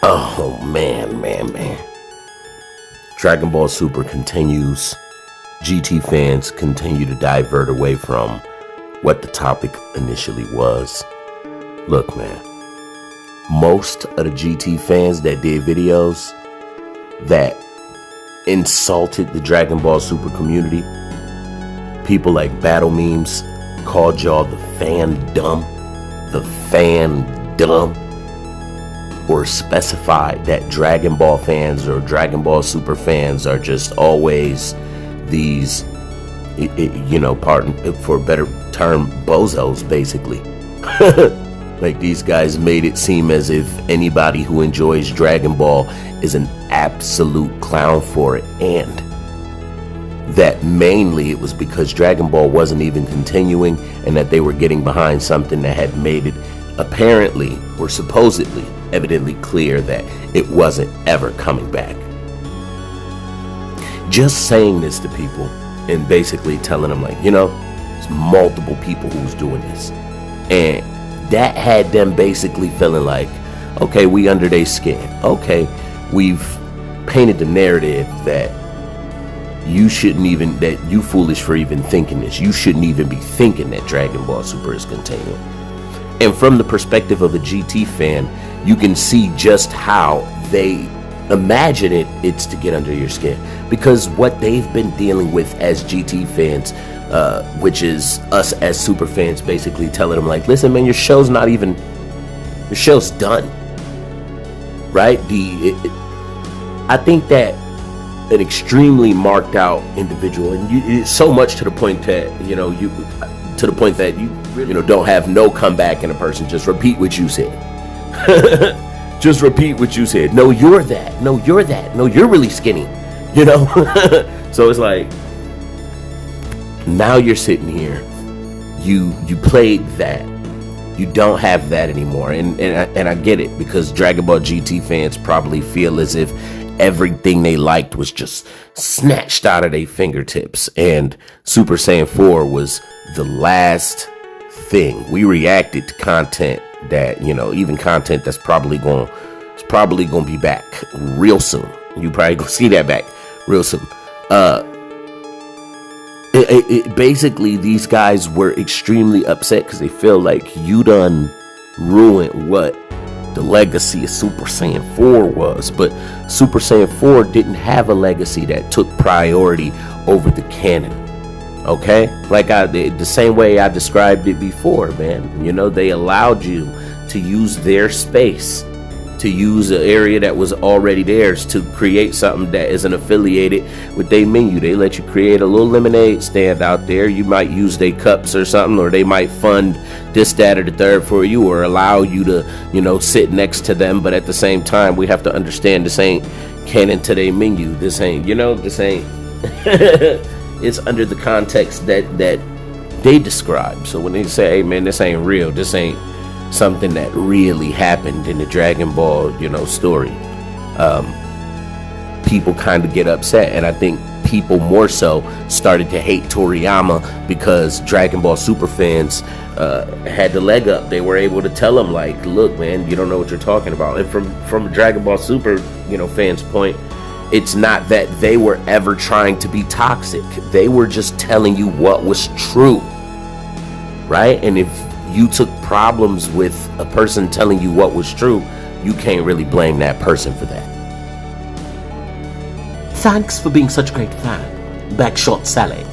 Oh man. Dragon Ball Super continues. GT fans continue to divert away from what the topic initially was. Look, man, most of the GT fans that did videos that insulted the Dragon Ball Super community, people like Battle Memes called y'all the fandom, or specified that Dragon Ball fans or Dragon Ball Super fans are just always these, pardon for a better term, bozos, basically. Like, these guys made it seem as if anybody who enjoys Dragon Ball is an absolute clown for it, and that mainly it was because Dragon Ball wasn't even continuing, and that they were getting behind something that had made it apparently or supposedly evidently clear that it wasn't ever coming back. Just saying this to people and basically telling them, like, there's multiple people who's doing this, and that had them basically feeling like, okay, we under their skin. Okay, we've painted the narrative that you shouldn't even, that you foolish for even thinking this. You shouldn't even be thinking that Dragon Ball Super is continuing. And from the perspective of a GT fan, you can see just how they imagine it's to get under your skin. Because what they've been dealing with as GT fans, which is us as super fans basically telling them, like, listen, man, your show's done. Right? I think that an extremely marked out individual, and it's so much to the point that, you don't have no comeback in a person. Just repeat what you said. Just repeat what you said. No, you're that. No, you're that. No, you're really skinny. So it's like, now you're sitting here. You played that. You don't have that anymore. And I get it, because Dragon Ball GT fans probably feel as if everything they liked was just snatched out of their fingertips, and Super Saiyan 4 was the last thing. We reacted to content that, even content that's probably going to be back real soon. You probably gonna see that back real soon. Basically, these guys were extremely upset because they feel like you done ruined what the legacy of Super Saiyan 4 was. But Super Saiyan 4 didn't have a legacy that took priority over the canon. Okay? Like the same way I described it before, man. They allowed you to use their space, to use an area that was already theirs, to create something that isn't affiliated with their menu. They let you create a little lemonade stand out there. You might use their cups or something, or they might fund this, that, or the third for you, or allow you to, sit next to them. But at the same time, we have to understand this ain't canon to their menu. This ain't, it's under the context that they describe. So when they say, hey man, this ain't real, this ain't something that really happened in the Dragon Ball, story, people kind of get upset. And I think people more so started to hate Toriyama because Dragon Ball Super fans had the leg up. They were able to tell him, like, look, man, you don't know what you're talking about. And from a Dragon Ball Super, fans' point, it's not that they were ever trying to be toxic. They were just telling you what was true, right? And if you took problems with a person telling you what was true, you can't really blame that person for that. Thanks for being such a great fan. Backshot Sally.